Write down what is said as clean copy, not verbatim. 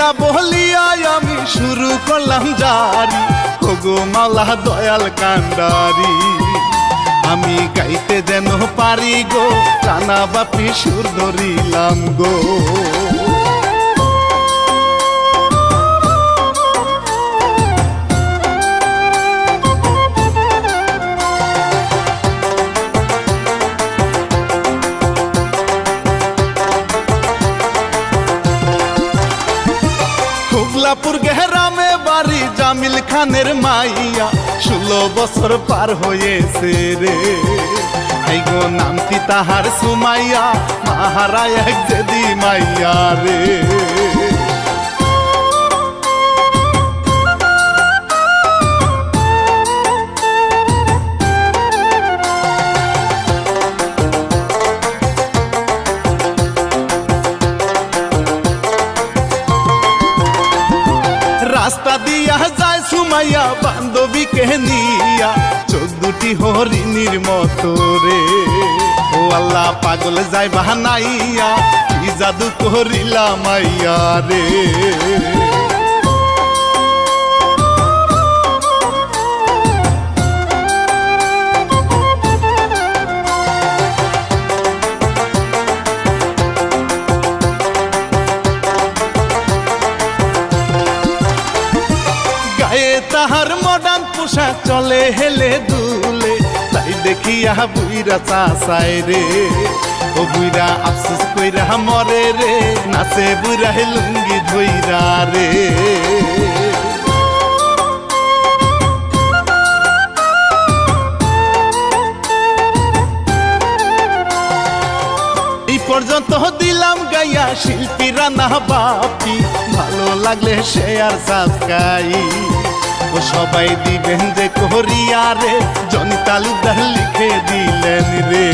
কথা বলিয়া আমি শুরু করলাম জারি, ওগো মাওলা দয়াল কান্ডারি। আমি গাইতে যেন পারি গো, টানা বাপি সুর ধরিলাম গো। হুগলাপুর গেহরামে বাড়ি, জামিল খানের মাইয়া, 16 বছর পার হয়েছে রে। এই গো নামটি তাহার সুমাইয়া, মাহারা এক যেদি মাইয়া রে। রাস্তা দিয়া যায় সুমাইয়া বান্ধবীকে নিয়া, চোখ দুটি হরিণীর মতো রে। ও আল্লাহ পাগল যায় বাহানাইয়া, কি জাদু করিলা মাইয়া রে। তাহার মডার্ন পোশাক, চলে হেলে দুলে, তাই দেখিয়া বুইরা চাচাই রে। ও বুইরা আফসোস কইরা মরে রে, নাচে বুইরা লুঙ্গি ধইরা রে। এই পর্যন্ত দিলাম গাইয়া, শিল্পীরা না বাপি, ভালো লাগলে শেয়ার সাবস্ক্রাইব। ও সবাই দিবেন যে করিয়া রে, জনি তালুকদার লিখে দিলেন রে।